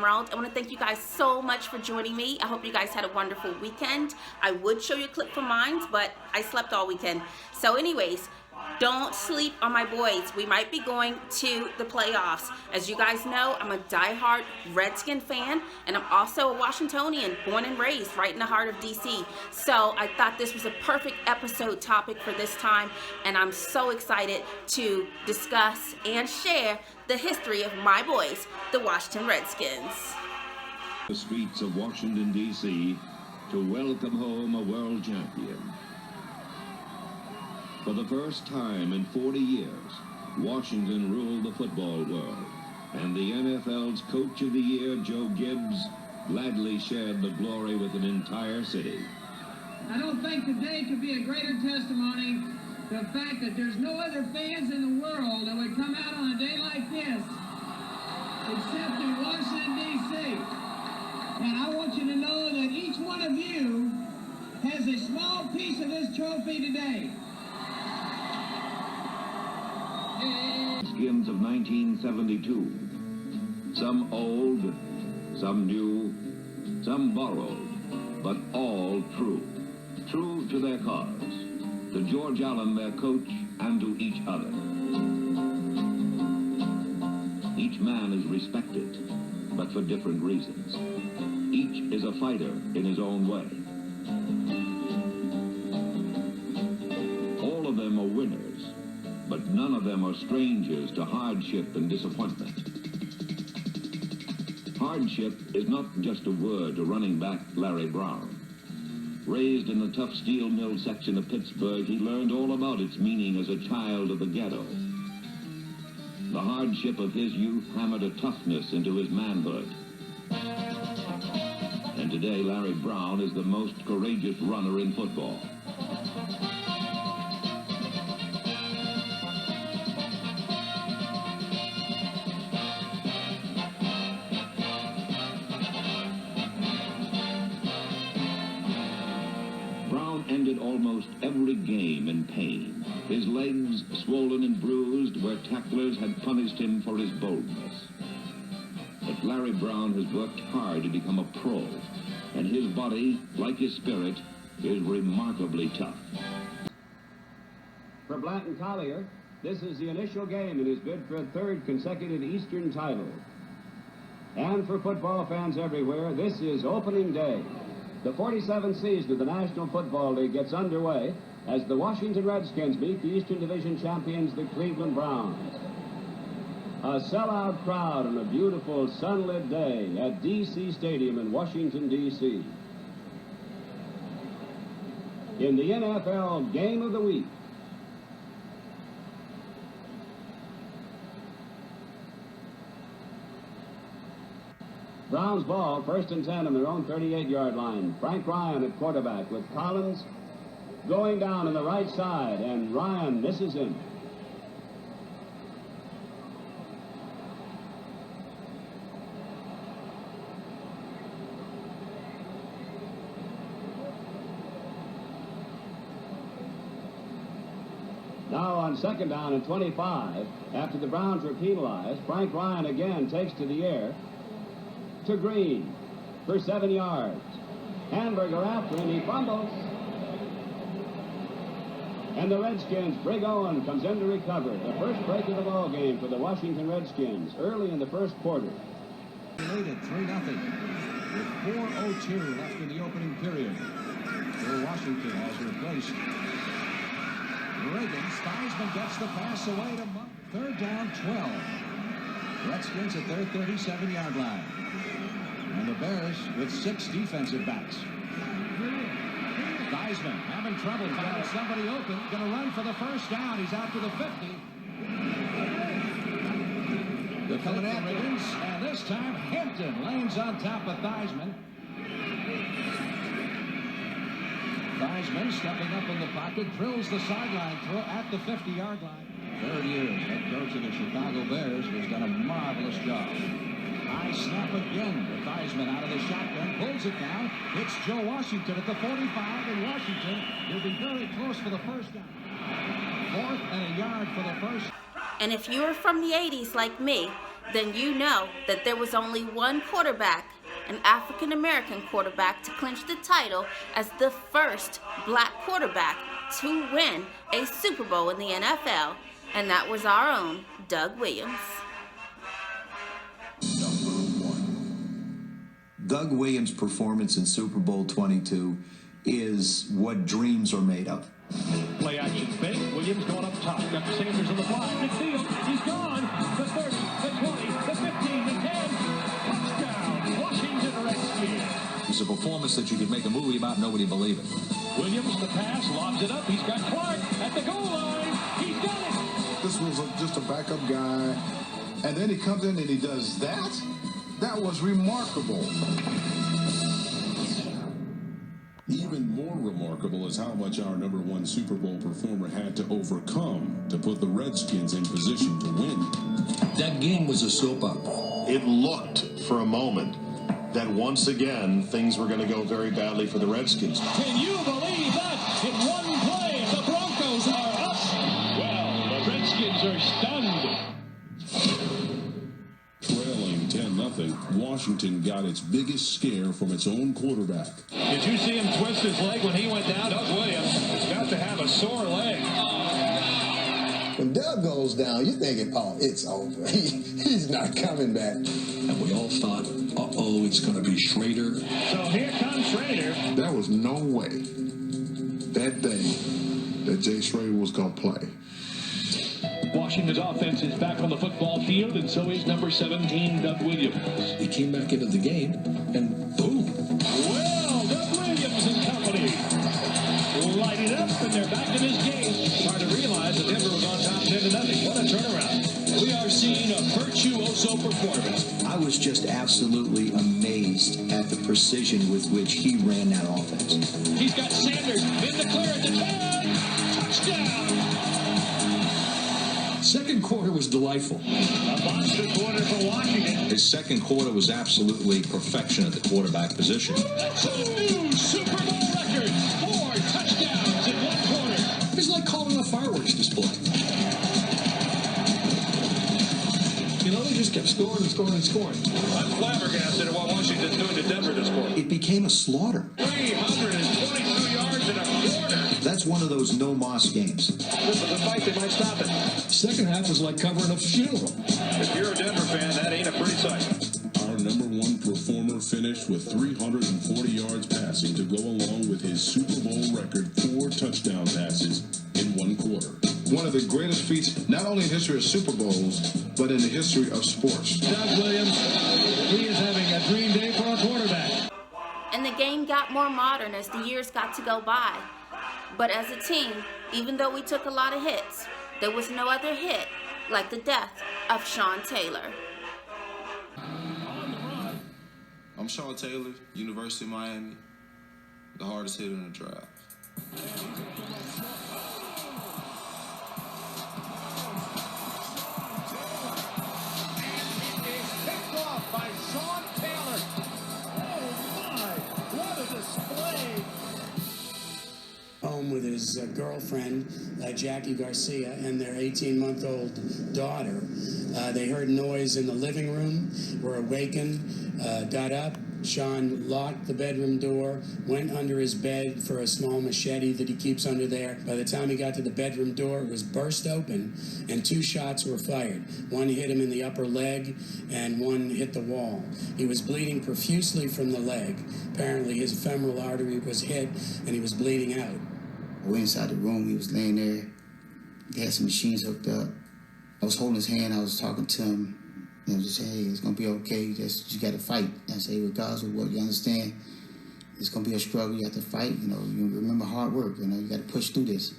Emerald. I want to thank you guys so much for joining me. I hope you guys had a wonderful weekend. I would show you a clip from mine, but I slept all weekend. So anyways, don't sleep on my boys. We might be going to the playoffs. As you guys know, I'm a diehard Redskin fan, and I'm also a Washingtonian, born and raised right in the heart of DC. So I thought this was a perfect episode topic for this time, and I'm so excited to discuss and share the history of my boys, the Washington Redskins. The streets of Washington, D.C. to welcome home a world champion. For the first time in 40 years, Washington ruled the football world, and the NFL's Coach of the Year, Joe Gibbs, gladly shared the glory with an entire city. I don't think today could be a greater testimony to the fact that there's no other fans in the world that would come out on a day like this except in Washington, D.C. And I want you to know that each one of you has a small piece of this trophy today. Redskins of 1972. Some old, some new, some borrowed, but all true. True to their cause, to George Allen, their coach, and to each other. Each man is respected, but for different reasons. Each is a fighter in his own way. All of them are winners, but none of them are strangers to hardship and disappointment. Hardship is not just a word to running back Larry Brown. Raised in the tough steel mill section of Pittsburgh, he learned all about its meaning as a child of the ghetto. The hardship of his youth hammered a toughness into his manhood. And today, Larry Brown is the most courageous runner in football. Ended almost every game in pain, his legs swollen and bruised where tacklers had punished him for his boldness. But Larry Brown has worked hard to become a pro, and his body, like his spirit, is remarkably tough. For Blanton Collier, this is the initial game in his bid for a third consecutive Eastern title. And for football fans everywhere, this is opening day. The 47th season of the National Football League gets underway as the Washington Redskins meet the Eastern Division champions, the Cleveland Browns. A sellout crowd on a beautiful sunlit day at D.C. Stadium in Washington, D.C. In the NFL Game of the Week, Browns ball, 1st and 10 on their own 38-yard line. Frank Ryan at quarterback with Collins going down on the right side, and Ryan misses him. Now on 2nd down and 25, after the Browns were penalized, Frank Ryan again takes to the air to Green for 7 yards. Hamburger after him, he fumbles. And the Redskins, Brig Owen comes in to recover. The first break of the ball game for the Washington Redskins early in the first quarter. Lead at 3-0 with 4:02 left in the opening period. Where Washington has replaced Reagan. Theismann gets the pass away to Monk. 3rd down, 12. Redskins at their 37-yard line. And the Bears with 6 defensive backs. Theismann having trouble finding somebody open. Going to run for the first down. He's out to the 50. They're coming after him. And this time Hampton lands on top of Theismann. Theismann stepping up in the pocket, drills the sideline throw at the 50-yard line. 3rd year head coach of the Chicago Bears has done a marvelous job. High snap again with Theismann out of the shotgun, pulls it down. It's Joe Washington at the 45, and Washington will be very close for the first down. 4th and a yard for the first. And if you are from the 80s like me, then you know that there was only one quarterback, an African-American quarterback, to clinch the title as the first black quarterback to win a Super Bowl in the NFL, and that was our own Doug Williams. Doug Williams' performance in Super Bowl XXII is what dreams are made of. Play action fake. Williams going up top. Got Sanders on the block. Midfield. He's gone. The 30, the 20, the 15, the 10. Touchdown. Washington Redskins. It's a performance that you could make a movie about. Nobody believe it. Williams, the pass, lobs it up. He's got Clark at the goal line. He's done it. This was just a backup guy. And then he comes in and he does that. That was remarkable. Even more remarkable is how much our #1 Super Bowl performer had to overcome to put the Redskins in position to win. That game was a soap opera. It looked for a moment that once again things were going to go very badly for the Redskins. Can you believe that? In one play, the Broncos are up. Well, the Redskins are stunned. Trailing 10-0, Washington got its biggest scare from its own quarterback. Did you see him twist his leg when he went down? Doug Williams has got to have a sore leg. When Doug goes down, you're thinking, oh, it's over. He's not coming back. And we all thought, uh-oh, it's going to be Schrader. So here comes Schrader. There was no way that day that Jay Schrader was going to play. Washington's offense is back on the football field, and so is number 17, Doug Williams. He came back into the game, and boom. Well, Doug Williams and company light it up, and they're back in this game. Hard to realize that Denver was on top 10-0. What a turnaround. We are seeing a virtuoso performance. I was just absolutely amazed at the precision with which he ran that offense. He's got Sanders in the clear at the 10. Touchdown. Second quarter was delightful. A monster quarter for Washington. His second quarter was absolutely perfection at the quarterback position. That's a new Super Bowl record. 4 touchdowns in one quarter. It's like calling a fireworks display. You know, they just kept scoring and scoring and scoring. I'm flabbergasted at what Washington's doing to Denver this quarter. It became a slaughter. 322 yards in a quarter. That's one of those no-moss games. This is a fight, they might stop it. Second half was like covering a funeral. If you're a Denver fan, that ain't a pretty sight. Our #1 performer finished with 340 yards passing to go along with his Super Bowl record 4 touchdown passes in one quarter. One of the greatest feats, not only in the history of Super Bowls, but in the history of sports. Doug Williams, he is having a dream day for a quarterback. And the game got more modern as the years got to go by. But as a team, even though we took a lot of hits, there was no other hit like the death of Sean Taylor. I'm Sean Taylor, University of Miami, the hardest hitter in the draft. Picked off by Sean Taylor. Oh my, what a display. Home with his girlfriend, Jackie Garcia, and their 18-month-old daughter. They heard noise in the living room, were awakened, got up. Sean locked the bedroom door, went under his bed for a small machete that he keeps under there. By the time he got to the bedroom door, it was burst open, and 2 shots were fired. One hit him in the upper leg, and one hit the wall. He was bleeding profusely from the leg. Apparently, his femoral artery was hit, and he was bleeding out. I went inside the room. He was laying there. They had some machines hooked up. I was holding his hand. I was talking to him. And I was just saying, hey, it's going to be okay. You got to fight. I say, regardless of what you understand, it's going to be a struggle. You have to fight. You know, you remember hard work. You know, you got to push through this.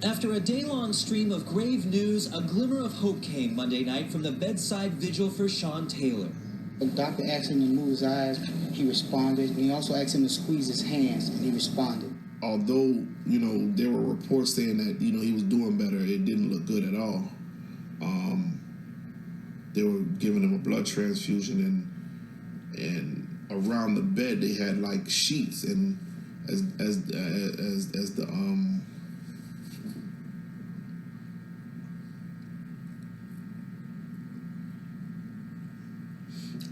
After a day-long stream of grave news, a glimmer of hope came Monday night from the bedside vigil for Sean Taylor. The doctor asked him to move his eyes. He responded. And he also asked him to squeeze his hands, and he responded. Although, you know, there were reports saying that, you know, he was doing better, it didn't look good at all. They were giving him a blood transfusion, and around the bed they had like sheets, and as the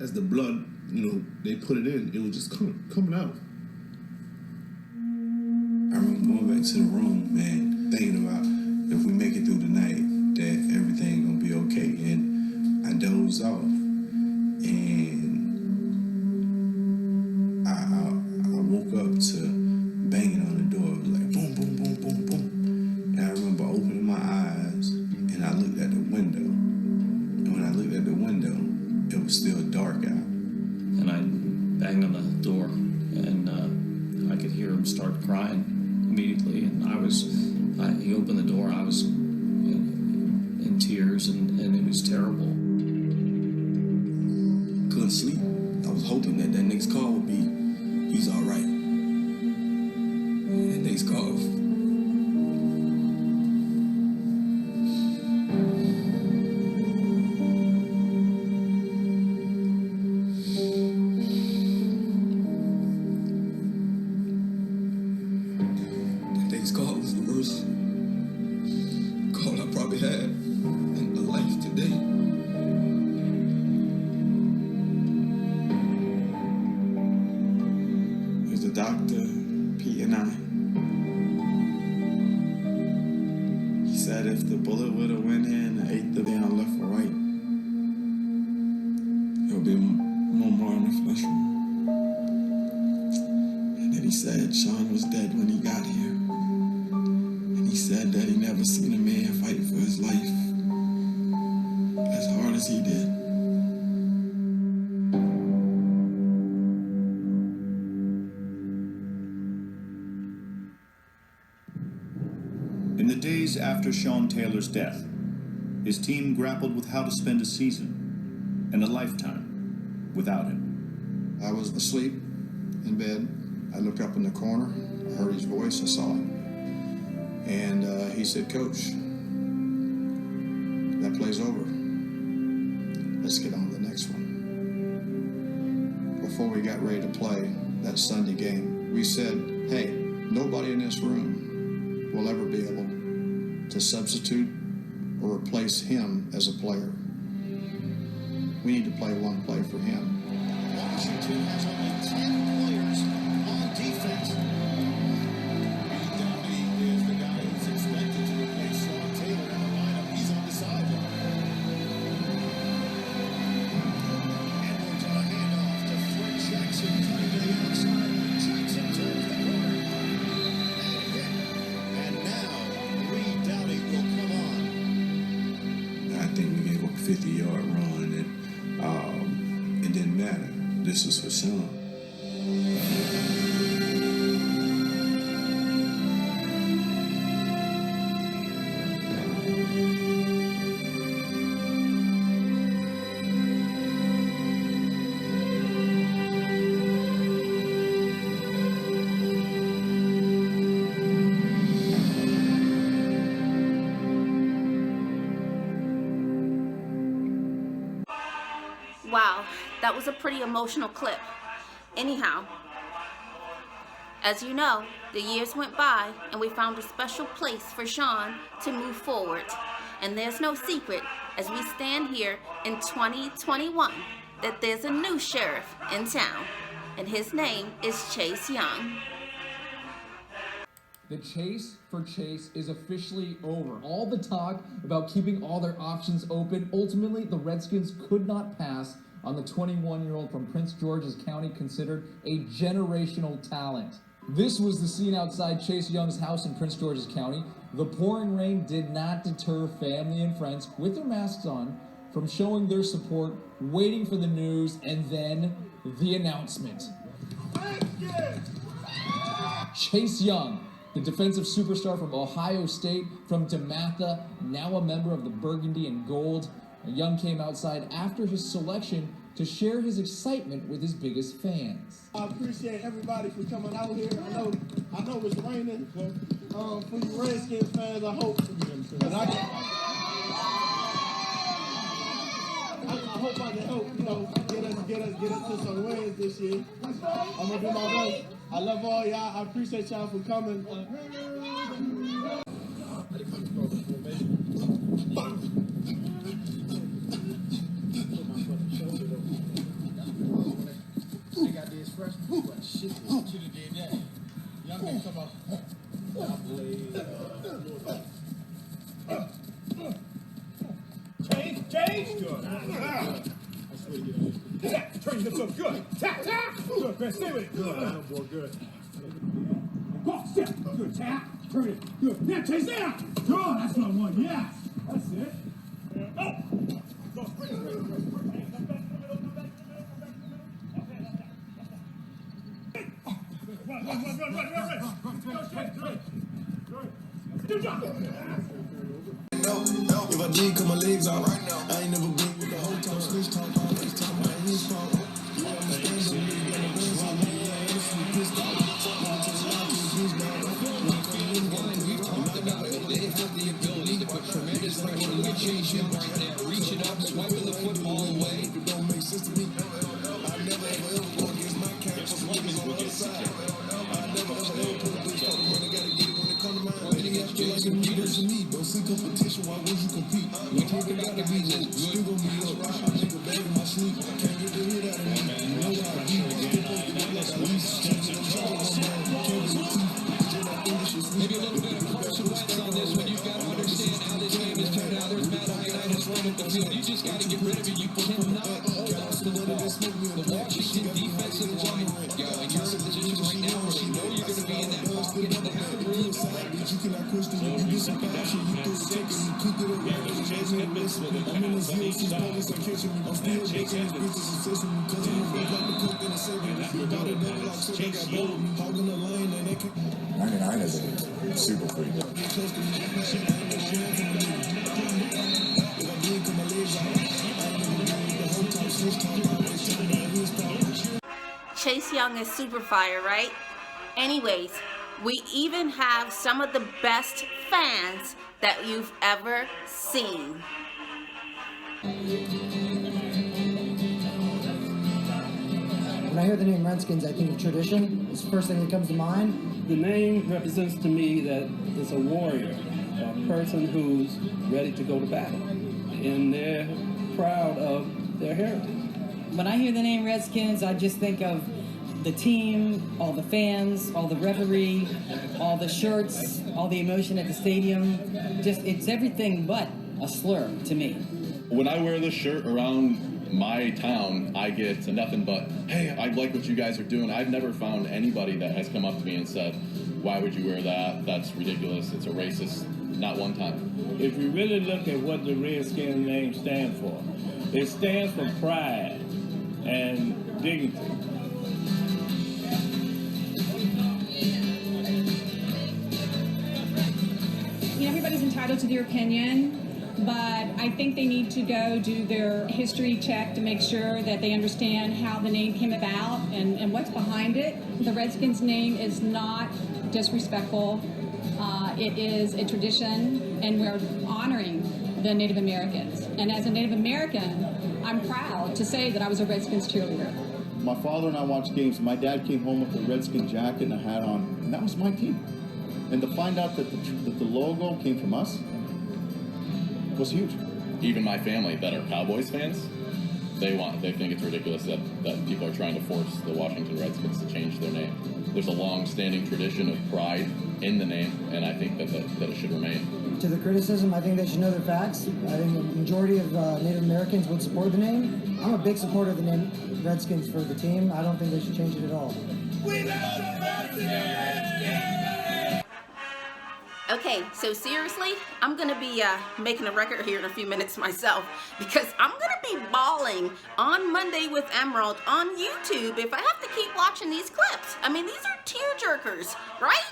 as the blood, they put it in, it was just coming out. I remember going back to the room, man, thinking about if we make it through the night, that everything gonna be okay. And I dozed off, and I woke up to banging on the door. It was like boom, boom, boom, boom, boom. And I remember opening my eyes, and I looked at the window. And when I looked at the window, it was still dark out. And I banged on the door, and I could hear him start crying immediately. And he opened the door. I was in tears, and it was terrible. Couldn't sleep. I was hoping that next call would be, he's all right. And that next call. After Sean Taylor's death, his team grappled with how to spend a season and a lifetime without him. I was asleep in bed. I looked up in the corner, I heard his voice, I saw him. And he said, "Coach, that play's over. Let's get on to the next one." Before we got ready to play that Sunday game, we said, hey, nobody in this room will ever be able to substitute or replace him as a player. We need to play one play for him. Washington has only 10 players on defense. Pete Downey is the guy who's expected to replace Sean Taylor in the lineup. He's on the sideline. Edwards on a handoff to Fred Jackson, trying to the outside. Jackson turns the corner. And hit. And now Downey will come on. I think we gave up a 50-yard run, and it didn't matter. This was for Sean. Wow, that was a pretty emotional clip. Anyhow, as you know, the years went by and we found a special place for Sean to move forward. And there's no secret, as we stand here in 2021, that there's a new sheriff in town, and his name is Chase Young. The chase for Chase is officially over. All the talk about keeping all their options open, ultimately the Redskins could not pass on the 21-year-old from Prince George's County, considered a generational talent. This was the scene outside Chase Young's house in Prince George's County. The pouring rain did not deter family and friends with their masks on from showing their support, waiting for the news, and then the announcement. Chase Young, the defensive superstar from Ohio State, from DeMatha, now a member of the Burgundy and Gold. Young came outside after his selection to share his excitement with his biggest fans. I appreciate everybody for coming out here. I know it's raining. For you Redskins fans, I hope. And I hope I can help, get us to some wins this year. I'm gonna do my best. I love all y'all. I appreciate y'all for coming. fresh. What shit you done did that? Young man come up. Change. Good. I swear to get tap. Turn yourself good. Tap. Good, man. Stay with it. Good. I know, boy. Good. Walk, step. Good. Tap. Turn it. Good. Now chase down. Good. That's what I want. Yes. That's it. Oh. Go. If I did cut my legs out right now, I ain't never been with the whole time. Switch talk, always talk about his fault. You understand so me, got my guns on me, I honestly pissed off. Never touch a lot to the juice, man. We've talked about it. They have the ability to put tremendous pressure. Look at Chase Young right there, reaching up, swiping the football away. If it don't make sense to me, I never ever go against my camp. So niggas on the other side. I never ever put a bitch for the money. Gotta get it when it come to mind. Waiting at Jason Peters and me. Don't see competition. Why would you compete? We talk about the reasons. Still gonna be up. I think a bag in my sleep. Can't get the hit out of me. You know how I be. Like at least Maybe a little bit of Carson Wentz on this one. You've got to understand how this game has turned out. There's Matt Ioannidis right at the field. You just got to get rid of it. You cannot hold on to the ball. The Washington defensive line, yo, and you're in a position right now where you know you're going to be in that pocket and they have to really you cannot question it. You get some passion, you throw the check and you cook it up. I'm in this hill, she's police are catching me. I'm still making these bitches obsessing me. Cause I'm a like the coke and the saving me. You got a double lock, so they got bold me. Hogging the line and they can. 99 is a super freak. Chase Young is super fire, right? Anyways, we even have some of the best fans that you've ever seen. When I hear the name Redskins, I think of tradition. It's the first thing that comes to mind. The name represents to me that it's a warrior, a person who's ready to go to battle, and they're proud of their heritage. When I hear the name Redskins, I just think of the team, all the fans, all the referee, all the shirts, all the emotion at the stadium. Just, it's everything but a slur to me. When I wear this shirt around my town, I get nothing but, hey, I like what you guys are doing. I've never found anybody that has come up to me and said, why would you wear that? That's ridiculous. It's a racist. Not one time. If you really look at what the Redskins name stands for, it stands for pride and dignity. You know, everybody's entitled to their opinion, but I think they need to go do their history check to make sure that they understand how the name came about and what's behind it. The Redskins name is not disrespectful. It is a tradition, and we're honoring the Native Americans. And as a Native American, I'm proud to say that I was a Redskins cheerleader. My father and I watched games, and my dad came home with a Redskin jacket and a hat on, and that was my team. And to find out that the logo came from us was huge. Even my family that are Cowboys fans, they think it's ridiculous that people are trying to force the Washington Redskins to change their name. There's a long-standing tradition of pride in the name, and I think that it should remain. To the criticism, I think they should know their facts. I think the majority of Native Americans would support the name. I'm a big supporter of the name Redskins for the team. I don't think they should change it at all. We love the Redskins! Okay, so seriously, I'm going to be making a record here in a few minutes myself, because I'm going to be balling on Monday with Emerald on YouTube if I have to keep watching these clips. I mean, these are tearjerkers, right?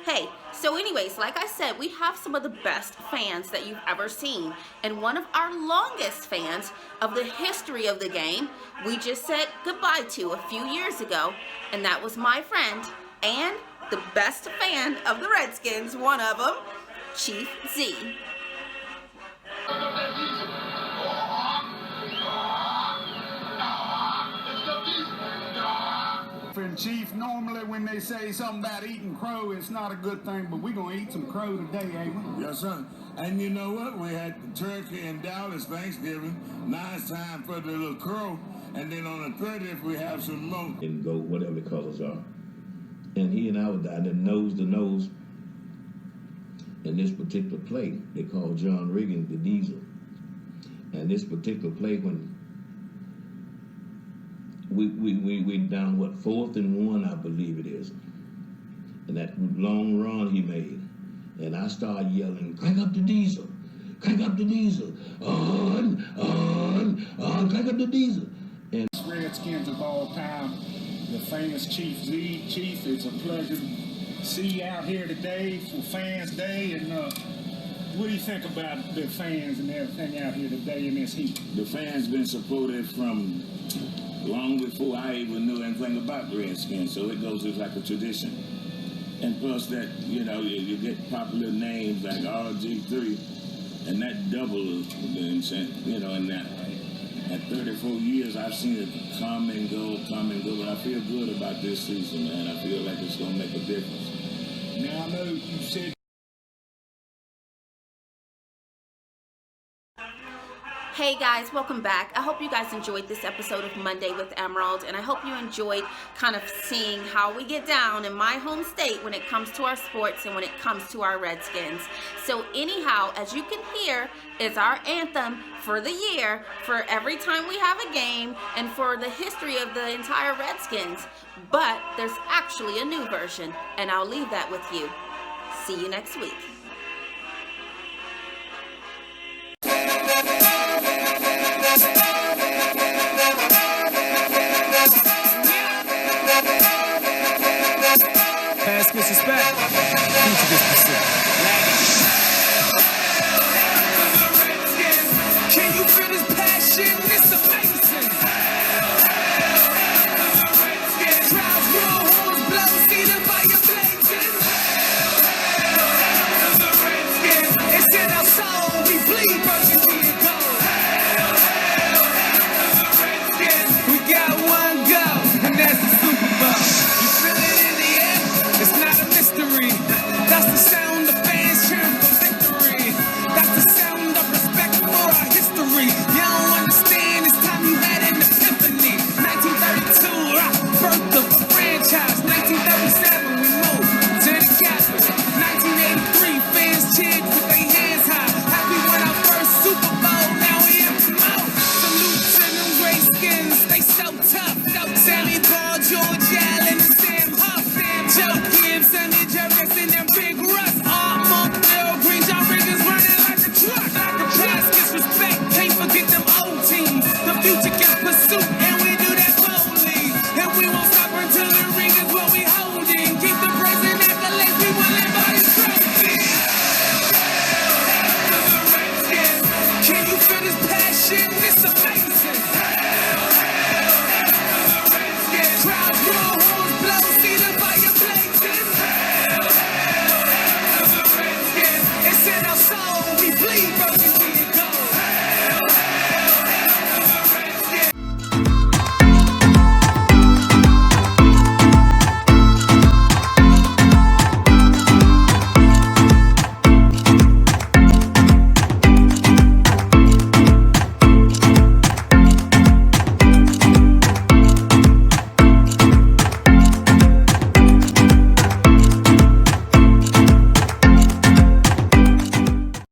Hey, so anyways, like I said, we have some of the best fans that you've ever seen, and one of our longest fans of the history of the game, we just said goodbye to a few years ago, and that was my friend and the best fan of the Redskins, one of them, Chief Z. And Chief, normally when they say something about eating crow, it's not a good thing, but we're going to eat some crow today, ain't we? Yes, sir. And you know what? We had turkey in Dallas Thanksgiving. Nice time for the little crow. And then on the 30th, we have some more. And go whatever the colors are. And he and I were down there nose to nose. In this particular play, they called John Riggins the Diesel. And this particular play, when we down, what, 4th and 1, I believe it is. And that long run he made. And I started yelling, crank up the diesel, crank up the diesel, on, crank up the diesel. And Redskins of all time, the famous Chief Z. Chief, it's a pleasure to see you out here today for Fans Day. And what do you think about the fans and everything out here today in this heat? The fans been supported from long before I even knew anything about Redskins, so it goes as like a tradition. And plus that, you know, you get popular names like RG3, and that doubles, you know, and that at 34 years, I've seen it come and go, but I feel good about this season, man. I feel like it's going to make a difference. Now, I know you said... Hey guys, welcome back. I hope you guys enjoyed this episode of Monday with Emerald, and I hope you enjoyed kind of seeing how we get down in my home state when it comes to our sports and when it comes to our Redskins. So anyhow, as you can hear, is our anthem for the year, for every time we have a game, and for the history of the entire Redskins. But there's actually a new version, and I'll leave that with you. See you next week. Pass, disrespect. Future disrespect.